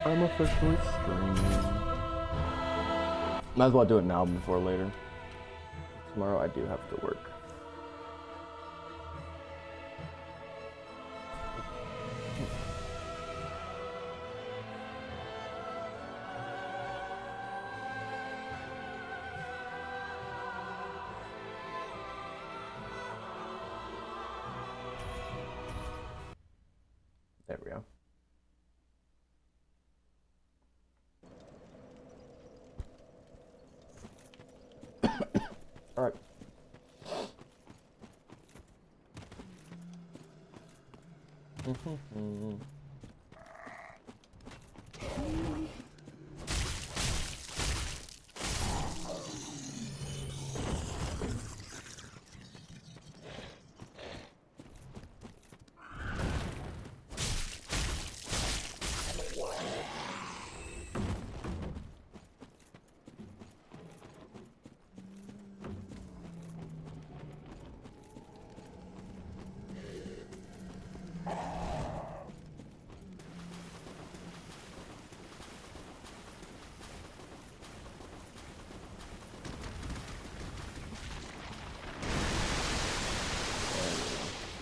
I'm officially streaming. Might as well do it now before later. Tomorrow I do have to work. There we go. All right.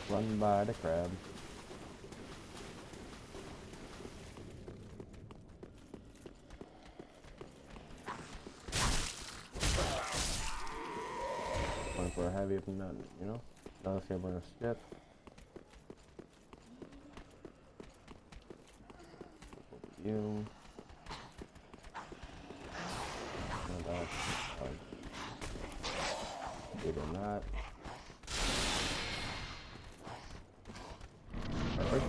Run by the crab. Going for a heavy if not, you know? Now let's get a skip. You. Did or not. Perfect.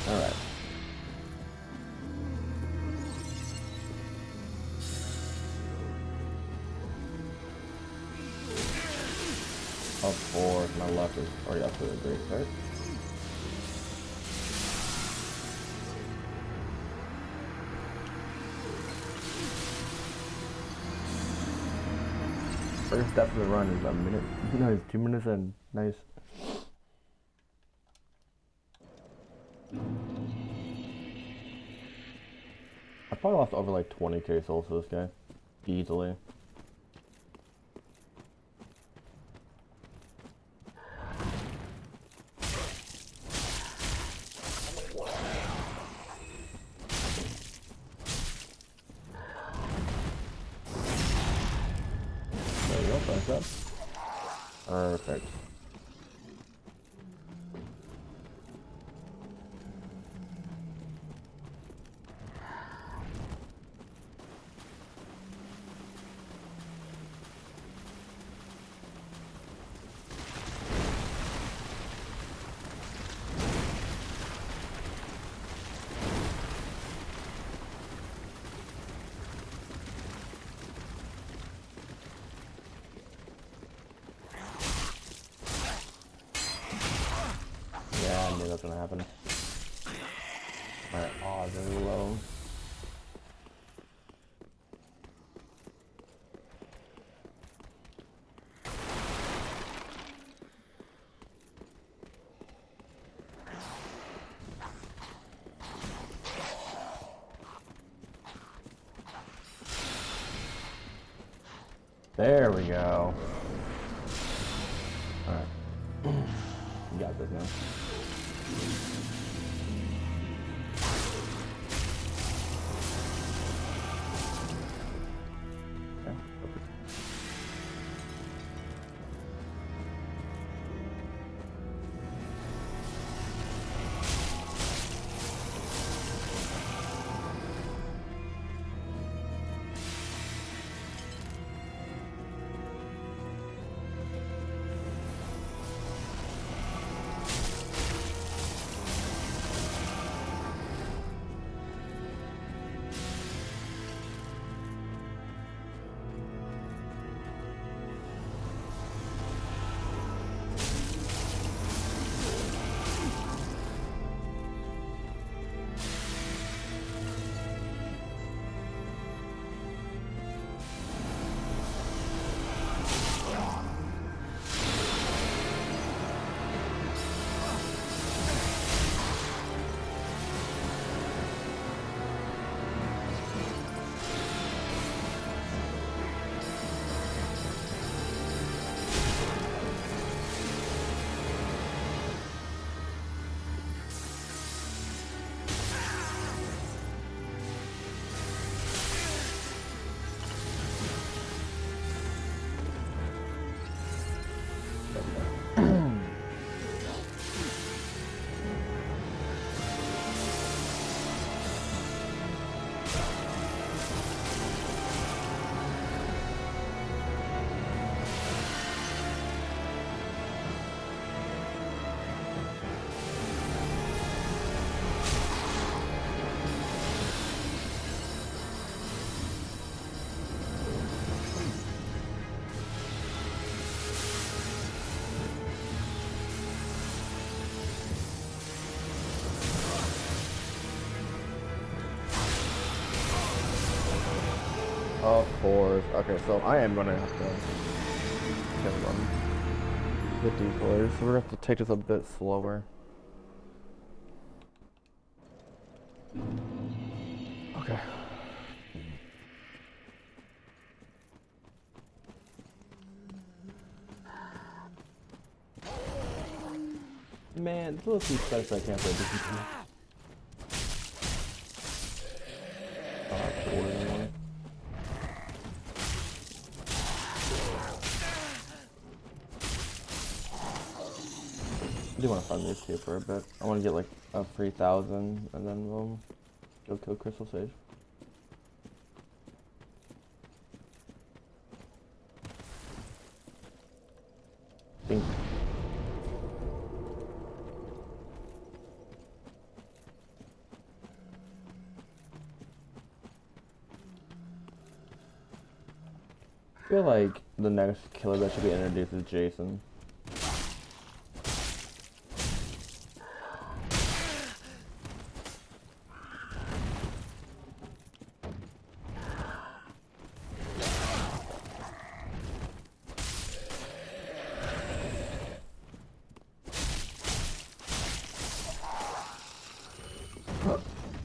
All right. Of course, my left is already up to a great start. First step of the run is a minute. No, it's 2 minutes and nice. I probably lost over like 20k souls to this guy. Easily. There we go, thanks up. Perfect. Yeah, I knew that was gonna happen. Alright, odds are low. There we go. Alright. You got this now. Yeah, perfect. Of course. Okay, so I am gonna have to run the decoys. So we're gonna have to take this a bit slower. Okay. Man, this little too special. I can't play this into. I do want to farm these two for a bit. I want to get like a 3,000 and then we'll go kill Crystal Sage. Bing. I feel like the next killer that should be introduced is Jason.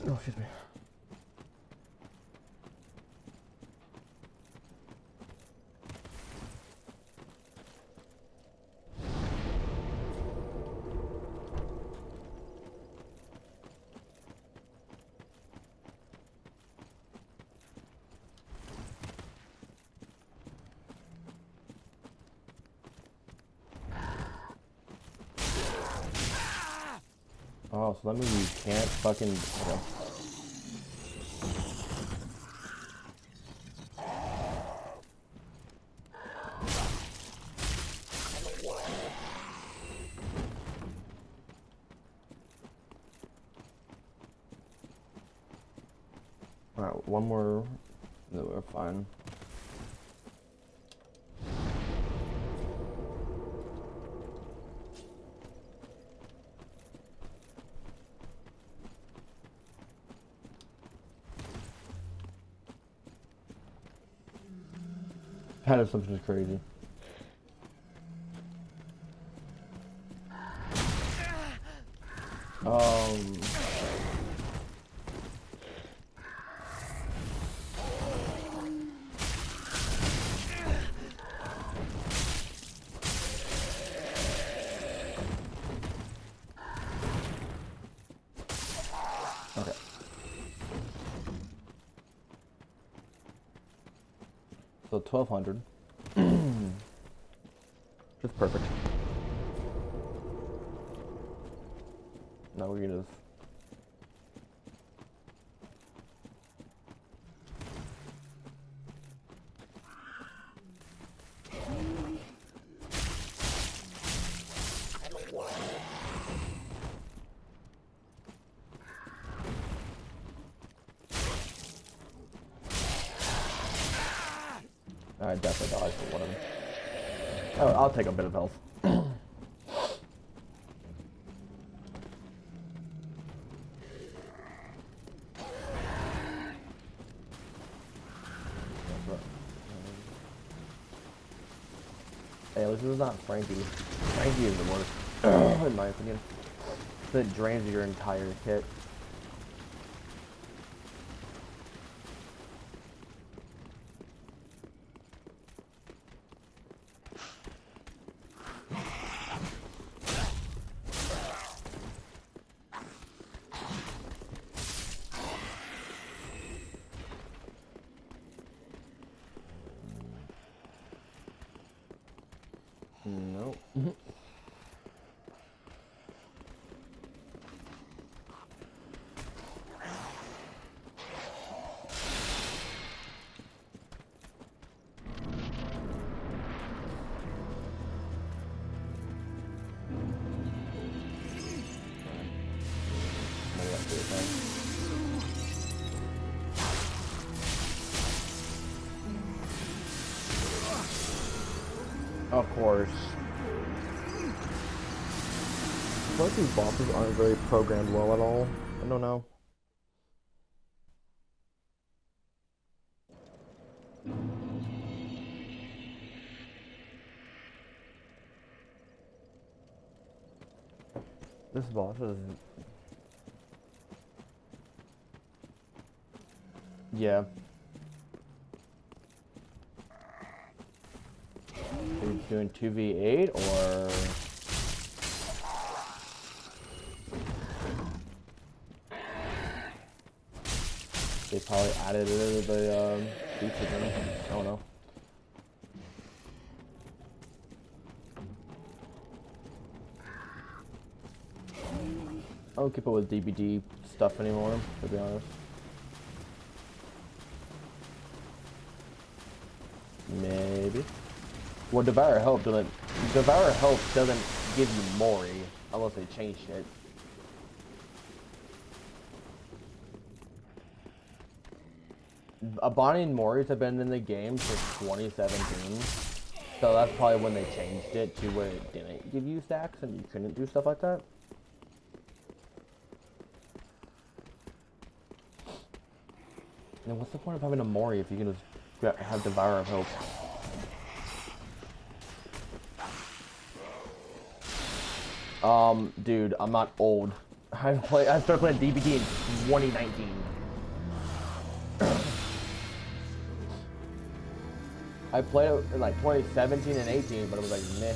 Oh, excuse me. Oh, so that means you can't fucking... Okay. Alright, one more... No, we're fine. That assumption is crazy. Okay. So 1,200. Just perfect. Now we can just... I definitely dodged for one of them. Oh, I'll take a bit of health. Hey, this is not Frankie. Frankie is the worst, in my opinion. It drains your entire kit. Nope. Of course. I feel like these bosses aren't very programmed well at all. I don't know. This boss is... Yeah. Are you doing 2v8 or... They probably added it to the feature thing. I don't know. I don't keep up with DBD stuff anymore, to be honest. Maybe. Well, Devour Help doesn't give you Mori unless they changed it. Bonnie and Moris have been in the game since 2017, so that's probably when they changed it to where it didn't give you stacks and you couldn't do stuff like that. And what's the point of having a Mori if you can just have Devour of Hope? Dude, I'm not old. I started playing DBD in 2019. I played it in like 2017 and 18, but it was like meh.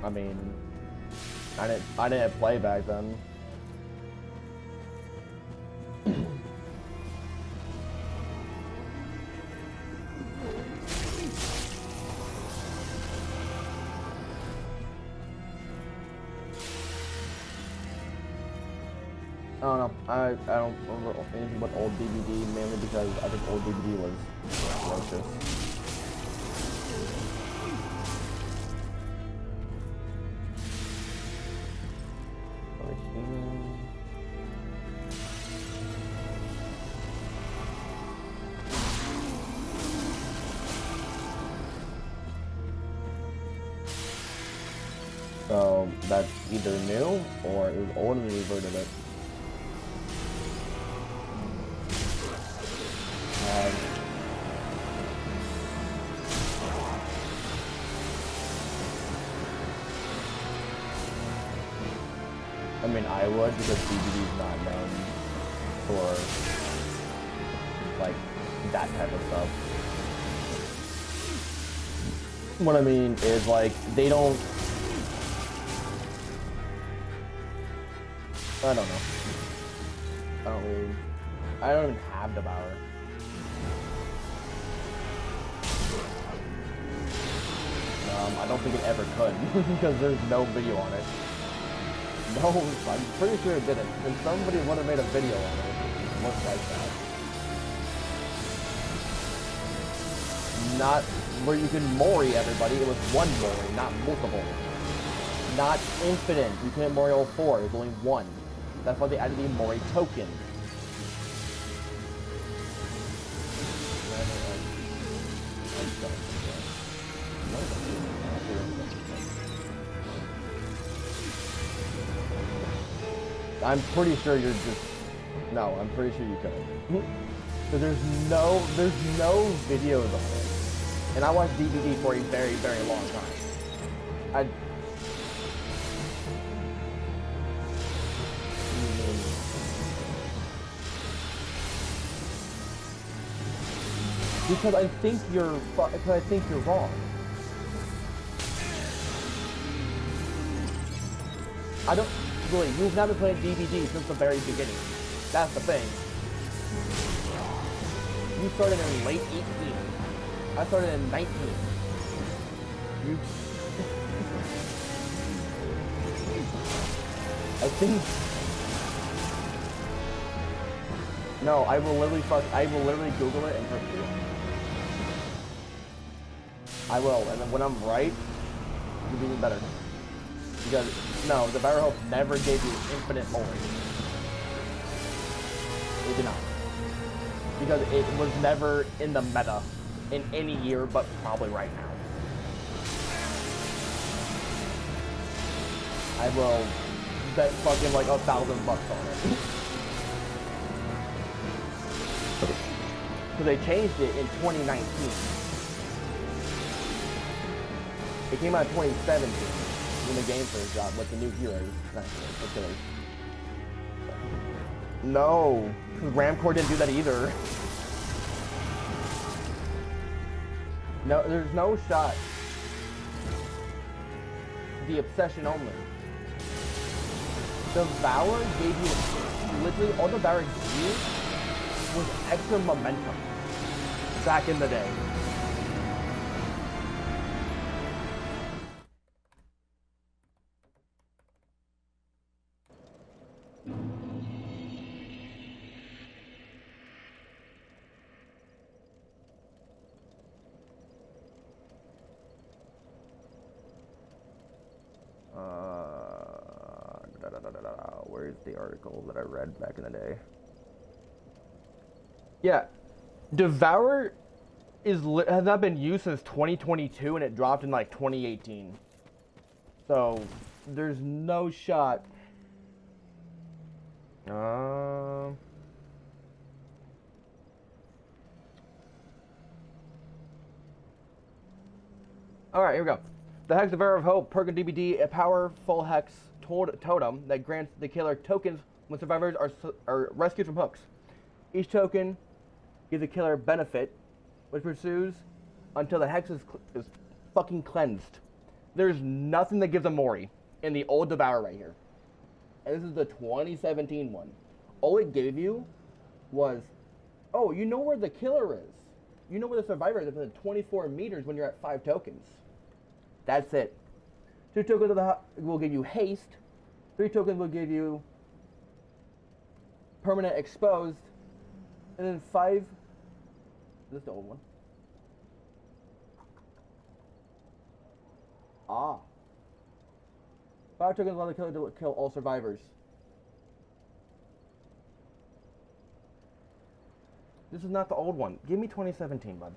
I mean, I didn't play back then. I don't know. I don't remember anything about old DBD, mainly because I think old DBD was atrocious. So that's either new or it was old and they reverted it. I mean, I would, because DBD is not known for, like, that type of stuff. What I mean is, like, they don't... I don't know. I don't even have Devour. I don't think it ever could, because there's no video on it. No, I'm pretty sure it didn't. And somebody would have made a video on it. It looks like that. Not where you can Mori everybody. It was one Mori, not multiple. Not infinite. You couldn't Mori all four. It was only one. That's why they added the Mori token. I'm pretty sure you're just... No, I'm pretty sure you couldn't. So there's no videos on it. And I watched DVD for a very, very long time. Because I think you're wrong. I don't... Really, you've not been playing DVD since the very beginning. That's the thing. You started in late 18. I started in 19. You... I think... No, I will literally Google it and prove it. I will, and then when I'm right, it'll be even better. Because, no, the Devour Hope never gave you infinite Mori. It did not. Because it was never in the meta in any year, but probably right now. I will bet fucking like $1,000 on it. they changed it in 2019. It came out in 2017 when the game first dropped with the new heroes. The killers. No, because Ramcore didn't do that either. No, there's no shot. The obsession only. Devour gave you literally all Devour gave you was extra momentum back in the day. Where's the article that I read back in the day? Yeah, Devour has not been used since 2022, and it dropped in like 2018. So there's no shot. All right, here we go. The Hex Devourer of Hope, perk and DBD, a powerful hex totem that grants the killer tokens when survivors are rescued from hooks. Each token gives the killer benefit, which pursues until the hex is fucking cleansed. There's nothing that gives a Mori in the old Devourer right here. And this is the 2017 one. All it gave you was, oh, you know where the killer is. You know where the survivor is within 24 meters when you're at 5 tokens. That's it. 2 tokens will give you haste. 3 tokens will give you permanent exposed. And then 5... This is the old one. Ah. 5 tokens allow the killer to kill all survivors. This is not the old one. Give me 2017, bud.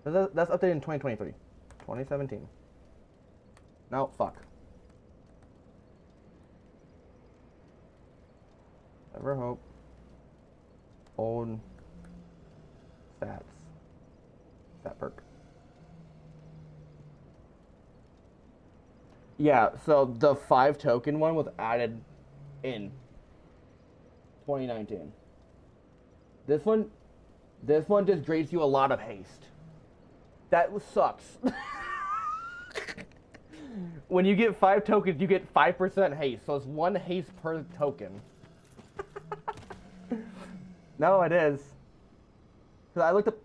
That's updated in 2023. 2017. No, fuck. Ever hope. Old stats. Stat perk. Yeah, so the 5 token one was added in 2019. This one just grades you a lot of haste. That sucks. When you get 5 tokens, you get 5% haste, so it's 1 haste per token. No, it is. Because I looked up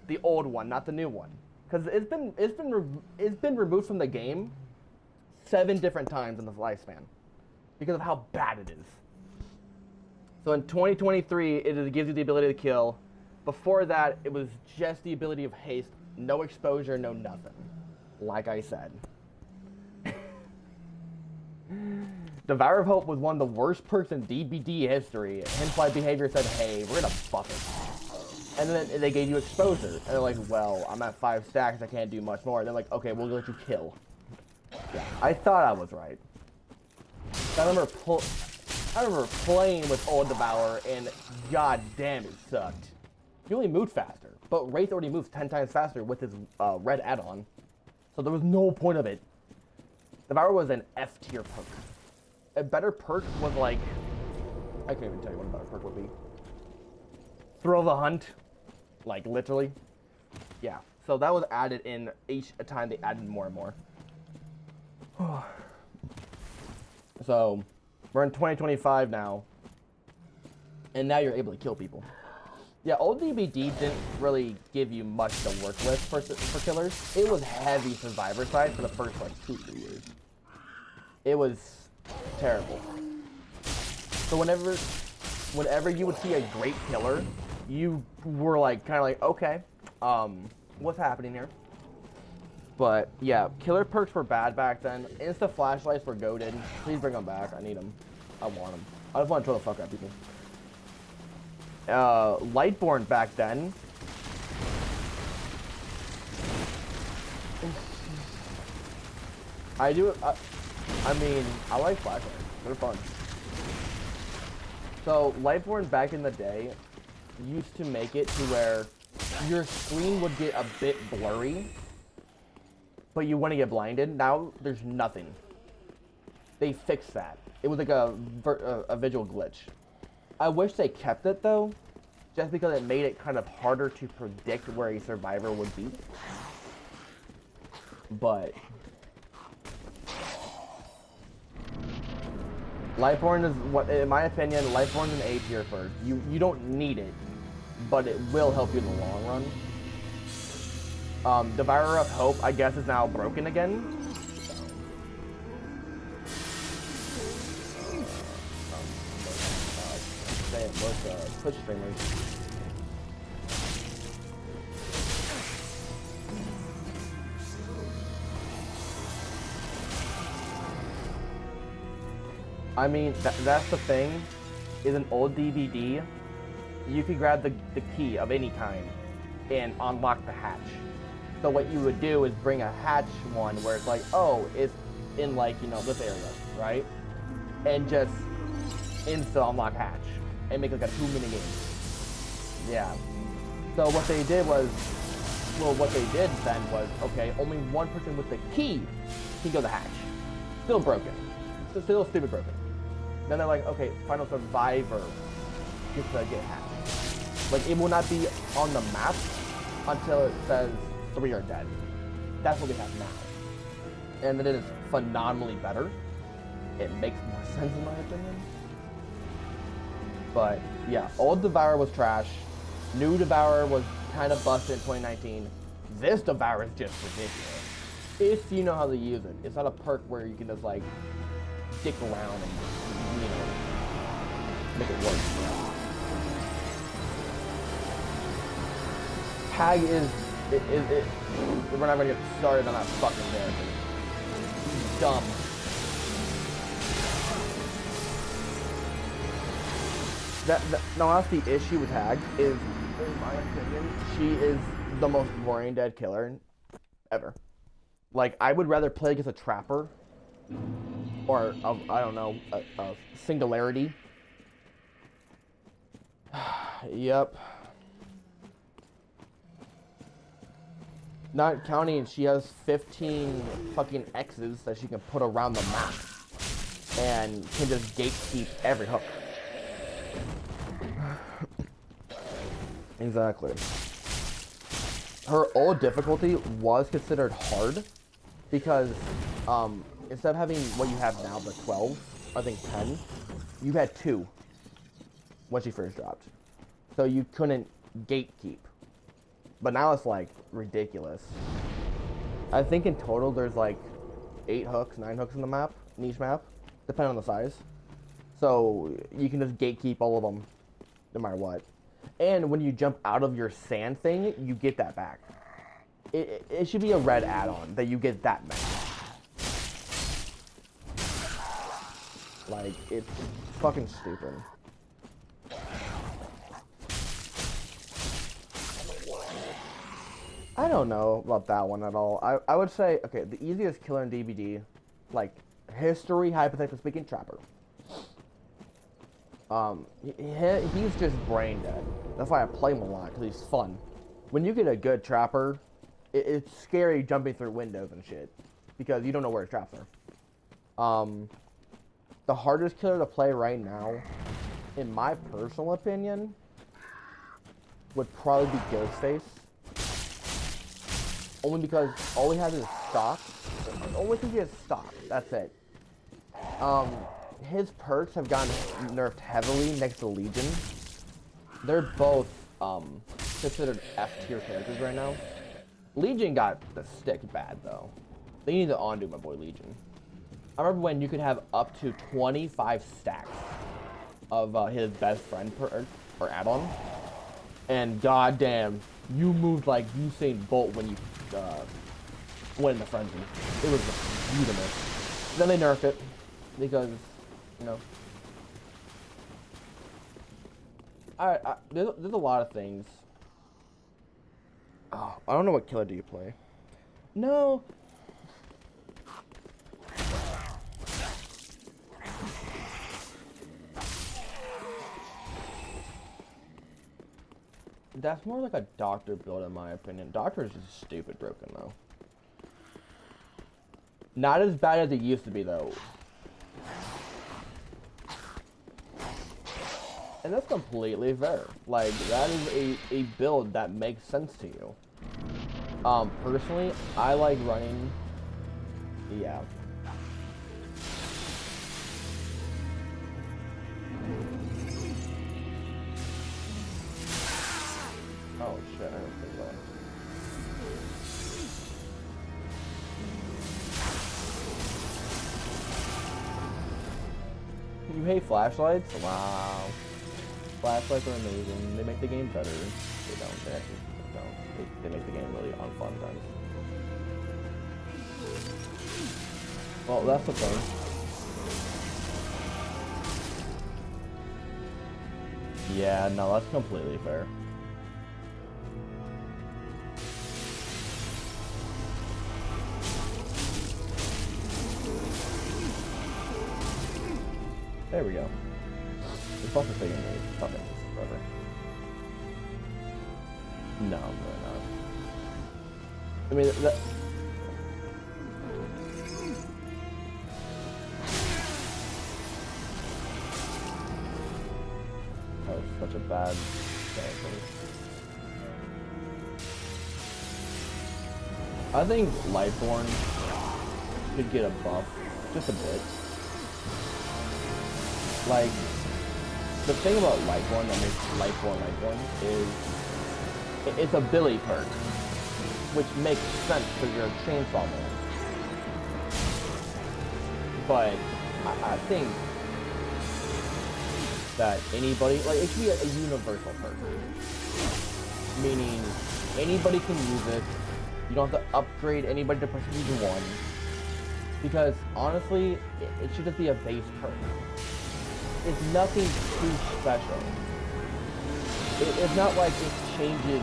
the old one, not the new one. Because it's been removed from the game 7 different times in the lifespan because of how bad it is. So in 2023, it gives you the ability to kill. Before that, it was just the ability of haste, no exposure, no nothing. Like I said. Devourer of Hope was one of the worst perks in DBD history, hence why Behavior said, hey, we're gonna buff it. And then they gave you exposure. And they're like, well, I'm at 5 stacks, I can't do much more. And they're like, okay, we'll let you kill. Yeah, I thought I was right. I remember playing with old Devourer, and god damn, it sucked. He only moved faster, but Wraith already moves 10 times faster with his red add-on. So there was no point of it. Devourer was an F tier perk. A better perk was like, I can't even tell you what a better perk would be. Thrill the Hunt, like literally. Yeah, so that was added in each time they added more and more. So we're in 2025 now, and now you're able to kill people. Yeah, old DBD didn't really give you much to work with for killers. It was heavy survivor side for the first like 2-3 years. It was terrible. So whenever you would see a great killer, you were like kind of like, okay, what's happening here? But yeah, killer perks were bad back then. Insta flashlights were goated. Please bring them back. I need them. I want them. I just want to throw the fuck at people. Lightborn back then. I mean, I like flashlights. They're fun. So Lightborn back in the day used to make it to where your screen would get a bit blurry, but you wouldn't get blinded. Now there's nothing. They fixed that. It was like a visual glitch. I wish they kept it though, just because it made it kind of harder to predict where a survivor would be. But Lightborn is what, in my opinion, Lightborn is an A tier first. You don't need it, but it will help you in the long run. Devourer of Hope, I guess, is now broken again. Most Twitch streamers. I mean, that's the thing, is an old DVD, you could grab the key of any kind and unlock the hatch. So what you would do is bring a hatch one where it's like, oh, it's in like, you know, this area, right? And just insta unlock hatch and make like a 2-minute game. Yeah. So what they did was, well, what they did then was, okay, only one person with the key can go to the hatch. Still broken. Still stupid broken. Then they're like, okay, final survivor gets to get hatched. Like, it will not be on the map until it says 3 are dead. That's what we have now. And it is phenomenally better. It makes more sense in my opinion. But yeah, old Devourer was trash. New Devourer was kind of busted in 2019. This Devourer is just ridiculous. If you know how to use it. It's not a perk where you can just like dick around and, you know, make it work. Tag is we're not gonna get started on that fucking character. He's dumb. No, that's the issue with Tag is, in my opinion, she is the most brain dead killer ever. Like, I would rather play against a Trapper or I don't know, a Singularity. Yep. Not counting, she has 15 fucking X's that she can put around the map and can just gatekeep every hook. Exactly. Her old difficulty was considered hard because instead of having what you have now, the 12, I think 10, you had 2 when she first dropped. So you couldn't gatekeep. But now it's like ridiculous. I think in total there's like 8 hooks, 9 hooks in the map, niche map, depending on the size. So you can just gatekeep all of them, no matter what. And when you jump out of your sand thing, you get that back. It should be a red add-on that you get that back. Like, it's fucking stupid. I don't know about that one at all. I would say, okay, the easiest killer in DBD, like, history, hypothetically speaking, Trapper. He's just brain dead. That's why I play him a lot, because he's fun. When you get a good Trapper, it's scary jumping through windows and shit, because you don't know where his traps are. The hardest killer to play right now, in my personal opinion, would probably be Ghostface. Only because all he has is stock. The only thing he has stock. That's it. His perks have gotten nerfed heavily next to Legion. They're both considered F tier characters right now. Legion got the stick bad though. They need to undo my boy Legion. I remember when you could have up to 25 stacks of his best friend perk or add-on, and goddamn, you moved like Usain Bolt when you went in the frenzy. It was beautiful. Then they nerfed it because, you know, there's a lot of things. Oh, I don't know what killer do you play. No. That's more like a doctor build in my opinion. Doctor is just stupid broken though. Not as bad as it used to be though. And that's completely fair. Like, that is a build that makes sense to you. Personally, I like running... Yeah. Oh shit, I don't think so. You hate flashlights? Wow. Flashlights are amazing. They make the game better. They don't. They actually don't. They make the game really unfun times. Well, that's the thing. Yeah, no, that's completely fair. There we go. It's also taking me something forever. No, I'm really not. I mean, that... That was such a bad thing. I think Lightborn could get a buff, just a bit. Like, the thing about Lightborn that makes Lightborn is it's a Billy perk, which makes sense because you're a chainsaw man. But I think that anybody, like, it should be a universal perk, meaning anybody can use it. You don't have to upgrade anybody to Prestige 1, because honestly, it should just be a base perk. It's nothing too special. It's not like it changes.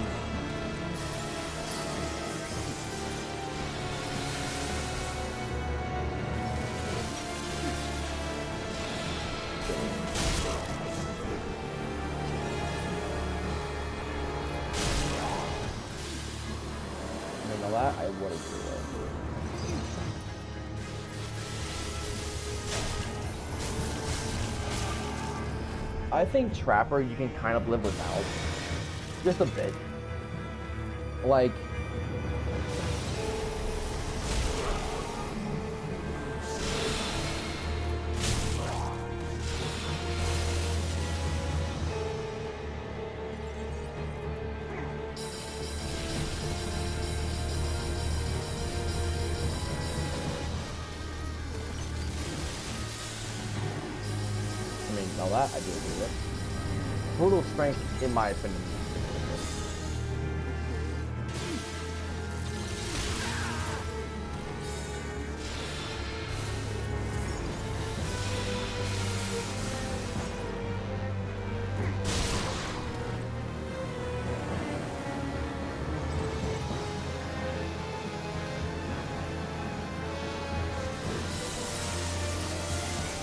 I mean, a lot I would agree with. I think Trapper you can kind of live without. Just a bit. Like... I mean, now that I do agree with. Brutal strength, in my opinion.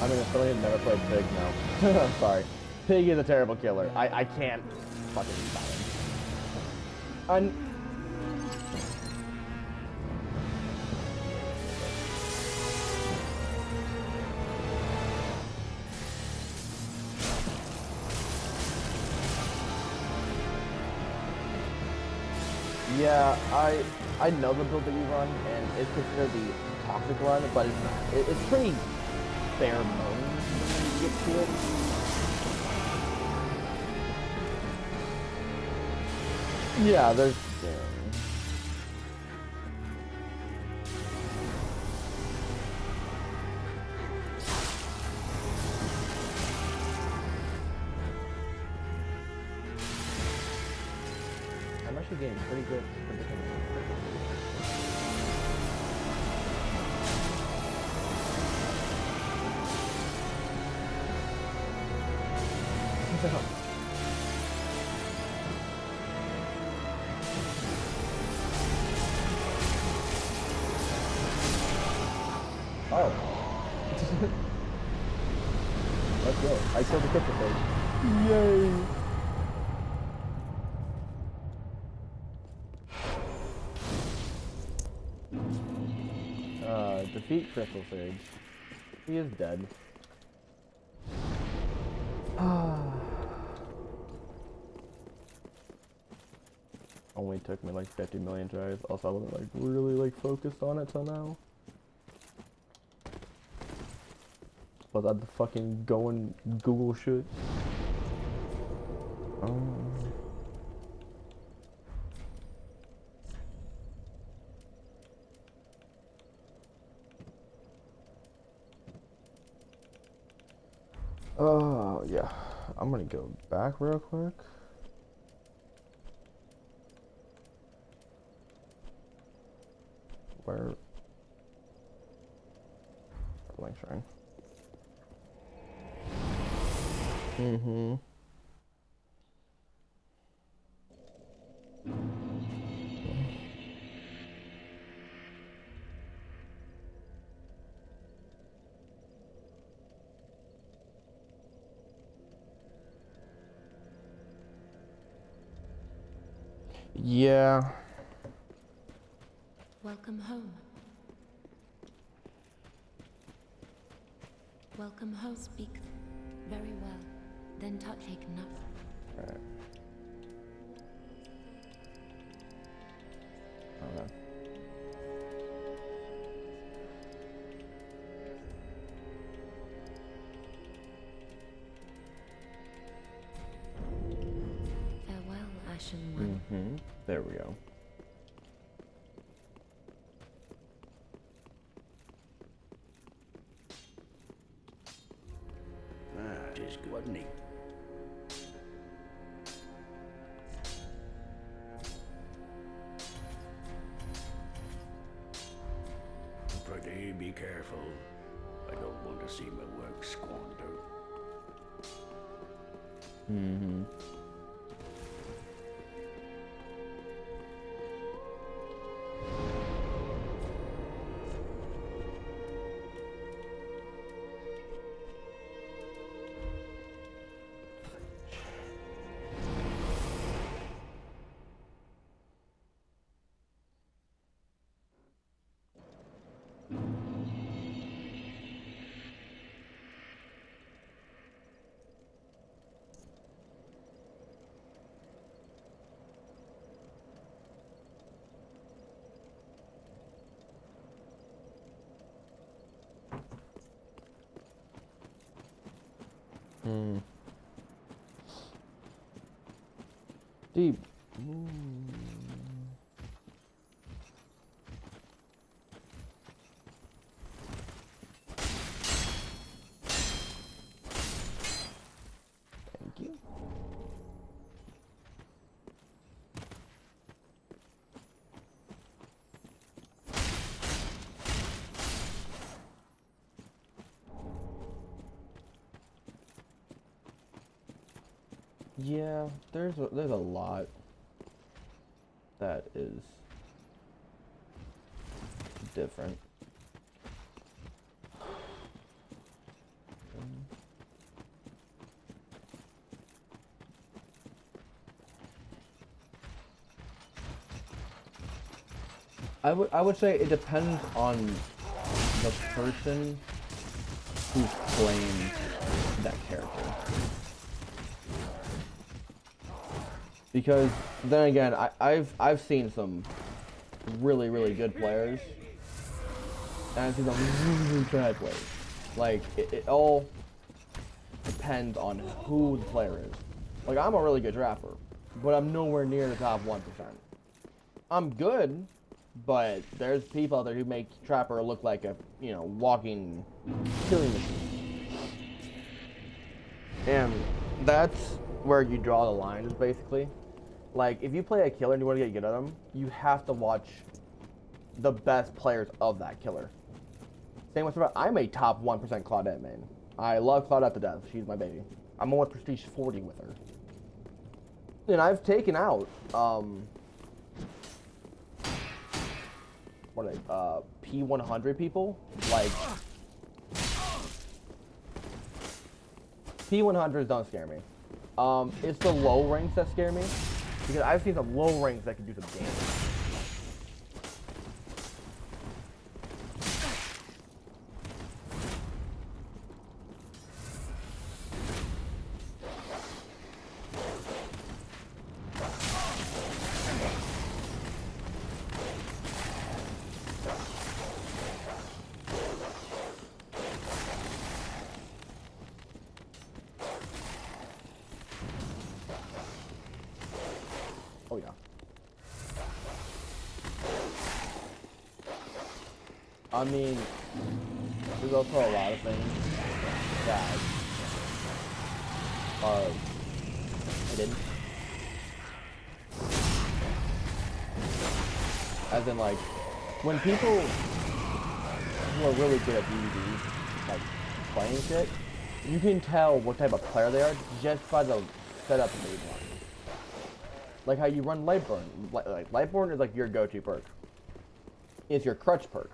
I mean, if somebody has never played Pig, no. I'm sorry. Pig is a terrible killer. I can't fucking find him. Yeah, I know the build that you run, and it's considered the toxic run, but it's not. It's pretty bare bones when you get to it. Yeah, there's... I'm actually getting pretty good for the Oh. Let's go. I killed the kitchen page. Yay! defeat Crystal Sage. He is dead. Only took me like 50 million tries. Also, I wasn't like really like focused on it till now. But I had to fucking go and Google shit. Oh yeah, I'm gonna go back real quick. Where? Blank shrine. Yeah. Welcome home. Welcome home. Speak very well. Then touch take enough. Alright. Okay. Farewell, Ashen One. There we go. Just good, wasn't he? Pretty be careful. I don't want to see my work squandered. Deep. Thank you. Yeah, there's a lot that is different. I would say it depends on the person who's playing that character. Because then again, I've seen some really good players, and I've seen some really bad players. Like it all depends on who the player is. Like I'm a really good drafter, but I'm nowhere near the top 1%. I'm good, but there's people out there who make Trapper look like a walking killing machine, and that's where you draw the line. Is basically. Like, if you play a killer and you want to get good at them, you have to watch the best players of that killer. Same with I'm a top 1% Claudette main. I love Claudette to death. She's my baby. I'm almost prestige 40 with her. And I've taken out, what are they, P100 people? Like, P100s don't scare me. It's the low ranks that scare me. Because I've seen some low ranks that can do some damage. I mean, there's also a lot of things that are hidden. As in, like, when people who are really good at DVDs, like, playing shit, you can tell what type of player they are just by the setup they run. Like how you run Lightborn. Like Lightborn is like your go-to perk. It's your crutch perk.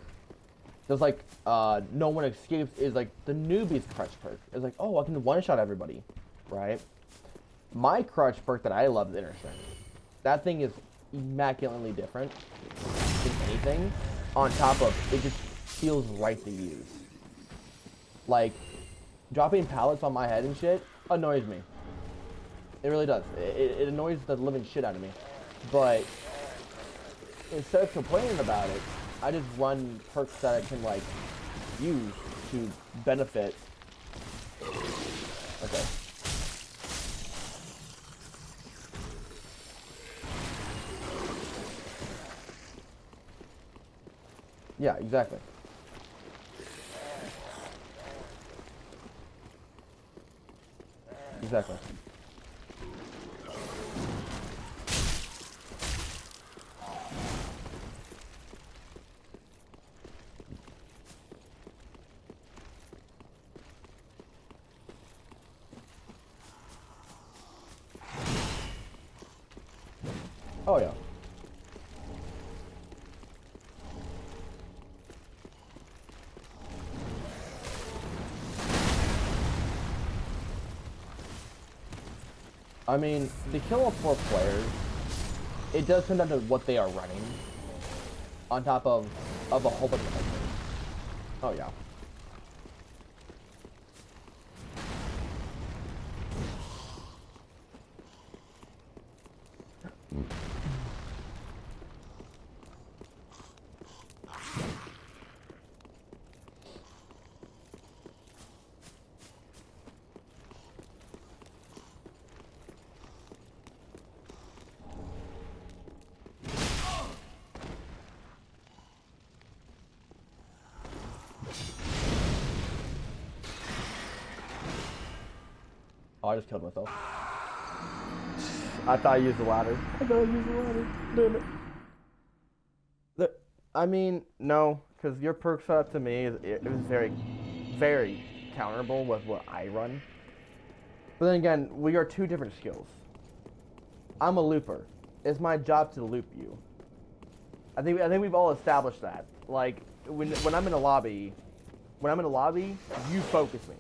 There's like, No One Escapes is like the newbie's crutch perk. It's like, oh, I can one-shot everybody, right? My crutch perk that I love is Inner Strength. That thing is immaculately different than anything. On top of, it just feels right to use. Like, dropping pallets on my head and shit annoys me. It really does. It annoys the living shit out of me. But instead of complaining about it, I just run perks that I can, like, use to benefit. Okay. Yeah, exactly. Exactly. Oh yeah. I mean, to kill all 4 players, it does come down to what they are running, on top of a whole bunch of other things. Oh yeah. Oh, I just killed myself. I thought I used the ladder. Damn it. I mean, no, because your perk setup to me, it was very, very counterable with what I run. But then again, we are 2 different skills. I'm a looper. It's my job to loop you. I think we've all established that. Like, when I'm in a lobby, you focus me.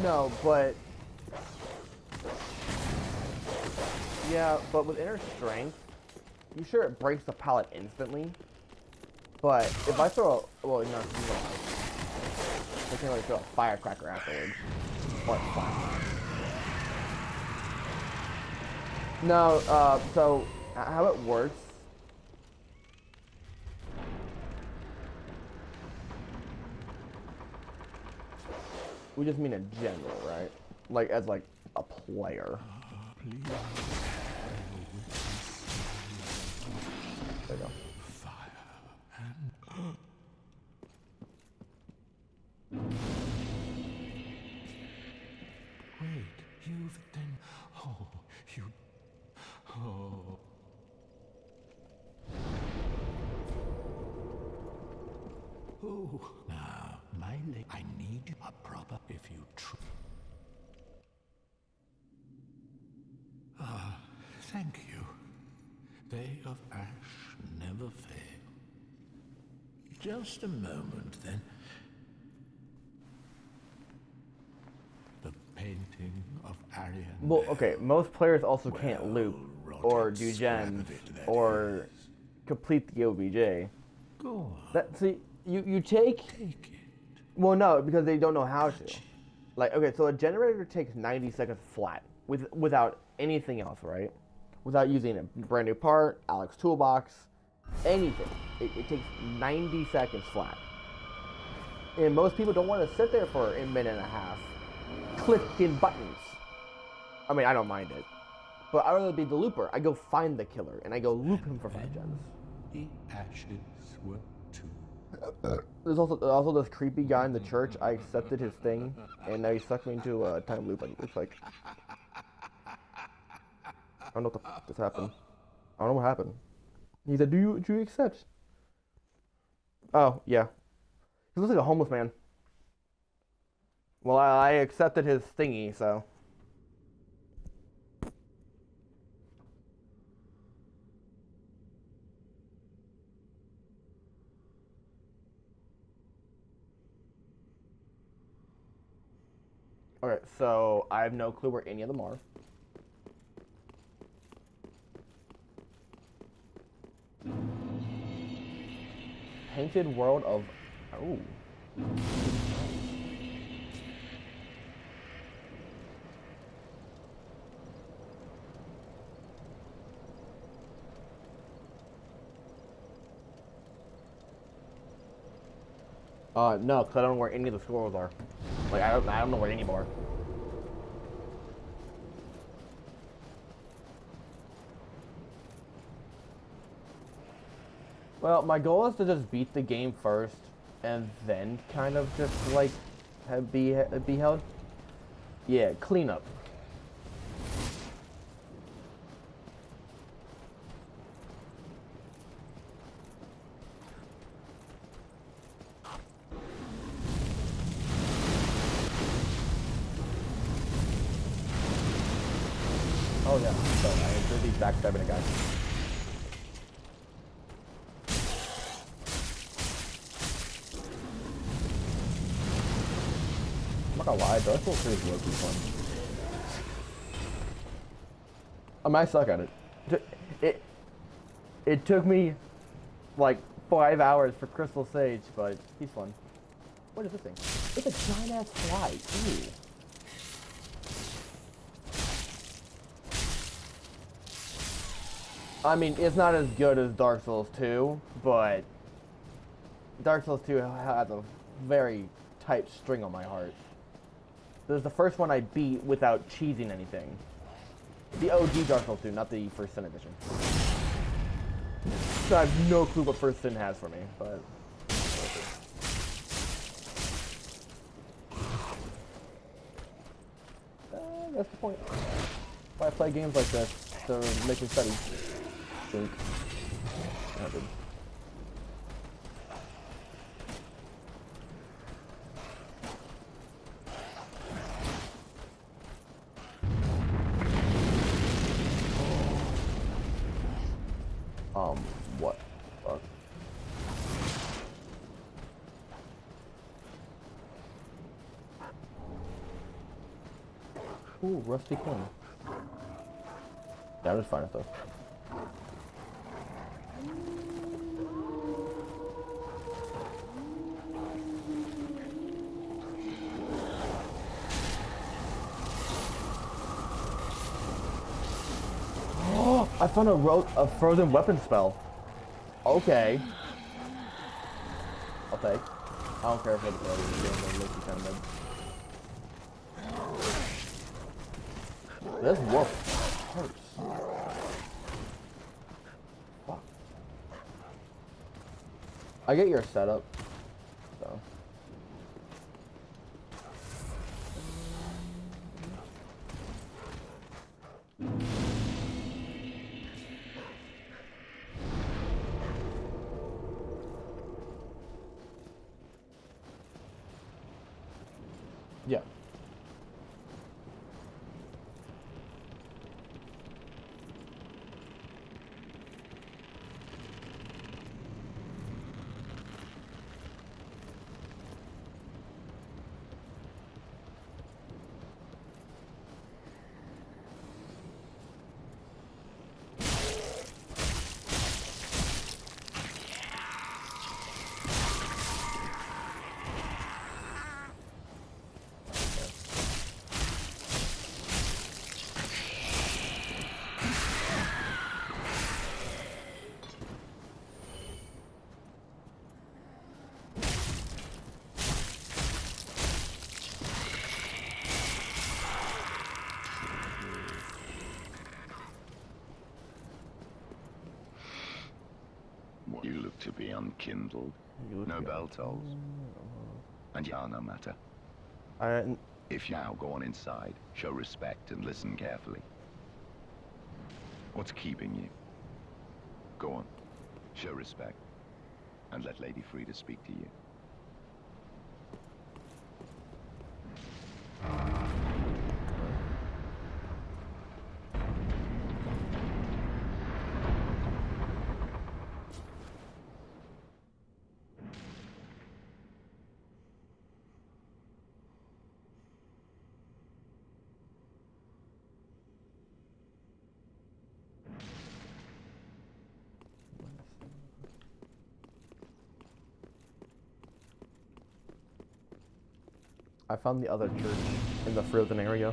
No, but yeah, but with Inner Strength, you sure it breaks the pallet instantly? But if I throw a, well, no, I can't really throw a firecracker afterwards. Or fire. No, so how it works. We just mean in general, right? Like, as like a player. There you go. Wait, you've done... Oh, you... Oh... Oh, now, my leg... I need a proper... If you Ah, thank you. Day of Ash never fail. Just a moment, then. The painting of Arian. Well, okay, most players also can't loop, or do gens, or complete the OBJ. Go on. See, you take Take it. well, no, because they don't know how to. Like, okay, so a generator takes 90 seconds flat, without anything else, right? Without using a brand new part, Alex Toolbox, anything. It takes 90 seconds flat. And most people don't want to sit there for a minute and a half clicking buttons. I mean, I don't mind it. But I'd rather be the looper. I go find the killer, and I go loop him for 5 gems. The ashes were too. There's also this creepy guy in the church. I accepted his thing, and now he sucked me into a time loop, it looks like. I don't know what the f just happened. I don't know what happened. He said, do you accept? Oh, yeah. He looks like a homeless man. Well, I accepted his thingy, so. Okay, so I have no clue where any of them are. Painted World of... Oh. No, because I don't know where any of the squirrels are. Like, I don't know where any are. Well, my goal is to just beat the game first, and then kind of just, like, be held. Yeah, clean up. Oh yeah, so I am busy backstabbing a guy. I'm not gonna lie, Dark Souls 3 is low-key fun. I might suck at it. It took me like 5 hours for Crystal Sage, but he's fun. What is this thing? It's a giant ass fly. Ooh. I mean, it's not as good as Dark Souls 2, but Dark Souls 2 has a very tight string on my heart. This is the first one I beat without cheesing anything. The OG Dark Souls 2, not the First Sin edition. So I have no clue what First Sin has for me, but... that's the point. Why I play games like this, to make me study. Think. What? Fuck. Ooh, rusty coin. Yeah, I'm just fine with those. Oh, I found a frozen weapon spell. Okay. I'll take. I don't care if it's a game, makes you kind of mid. This wolf hurts. Fuck. I get your setup, so. Yeah. to be unkindled. You look No good. bell tolls. And yeah, no matter. Alright, If you now go on inside, show respect and listen carefully. What's keeping you? Go on, show respect, and let Lady Frida speak to you. I found the other church in the frozen area.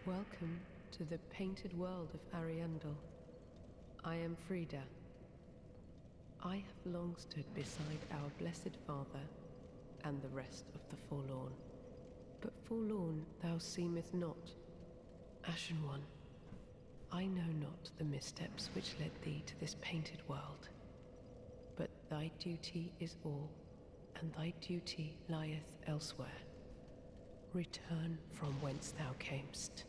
Welcome to the painted world of Ariandel. I am Frida. I have long stood beside our blessed Father and the rest of the forlorn. But forlorn thou seemeth not, Ashen One. I know not the missteps which led thee to this painted world, but thy duty is all, and thy duty lieth elsewhere. Return from whence thou camest.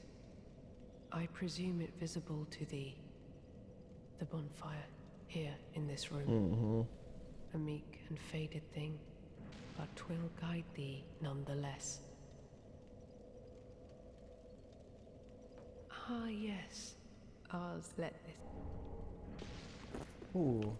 I presume it visible to thee, the bonfire here in this room. A meek and faded thing, but 'twill guide thee nonetheless. Ah, yes. Ours let this. Ooh.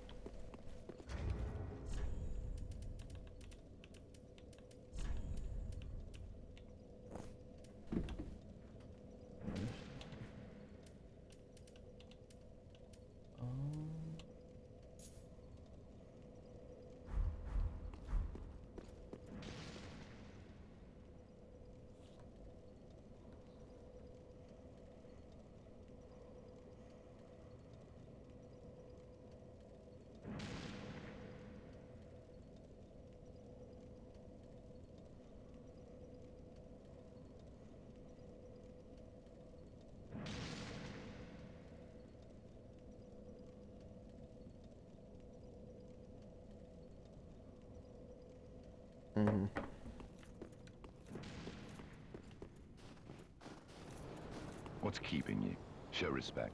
What's keeping you? Show respect.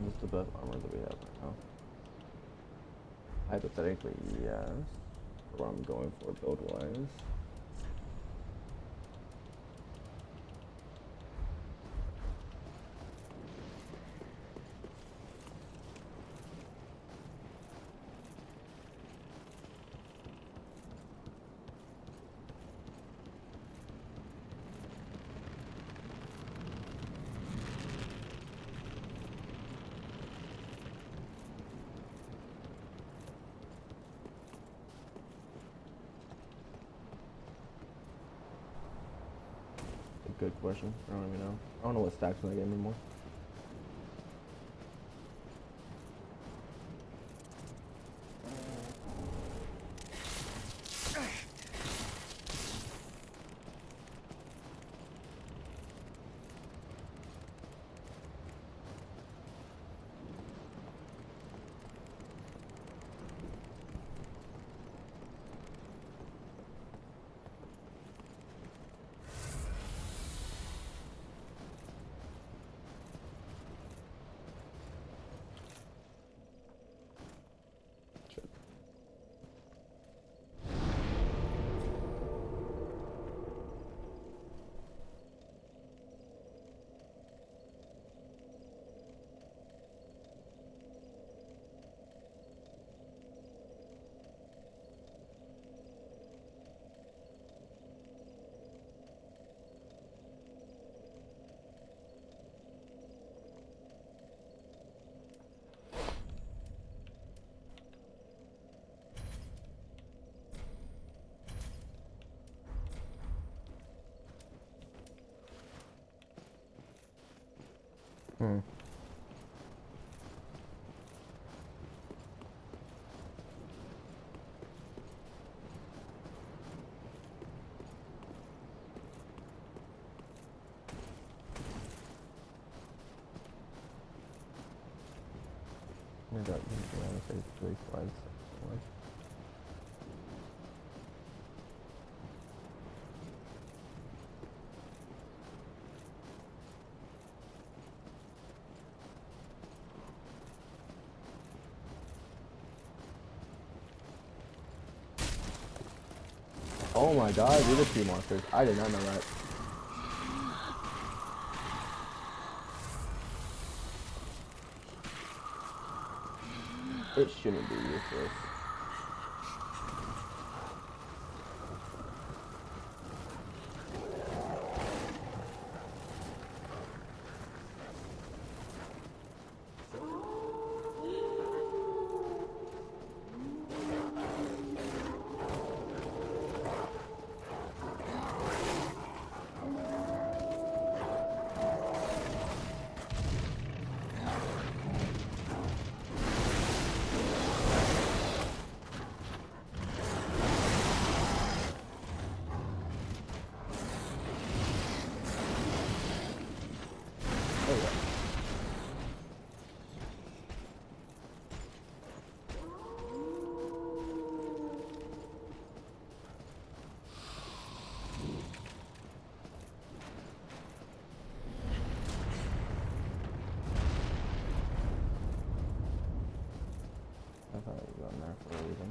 This is the best armor that we have right now. Hypothetically, yes. For what I'm going for build-wise. Good question. I don't even know. I don't know what stacks in the game anymore. got say 3 slides. Oh my god, these are 2 monsters. I did not know that. It shouldn't be useless. I thought it was on there for a reason.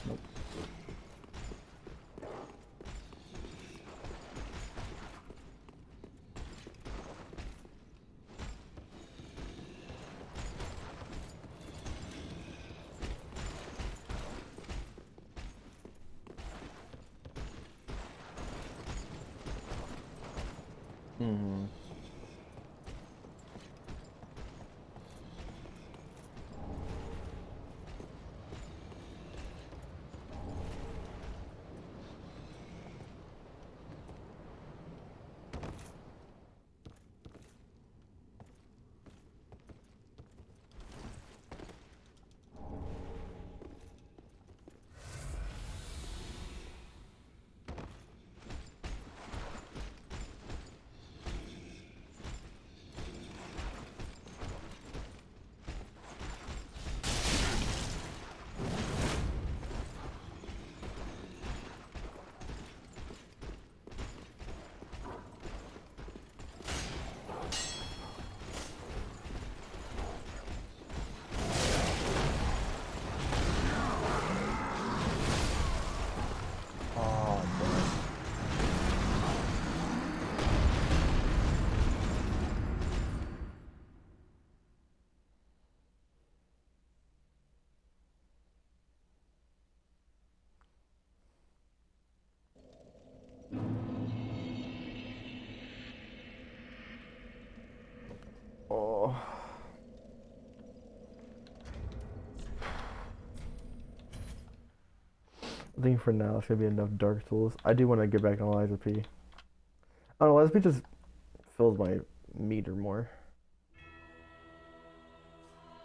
Nope. Mm-hmm. Oh. I think for now it's gonna be enough Dark Souls. I do want to get back on Lies of P. I don't know, Lies of P just fills my meter more.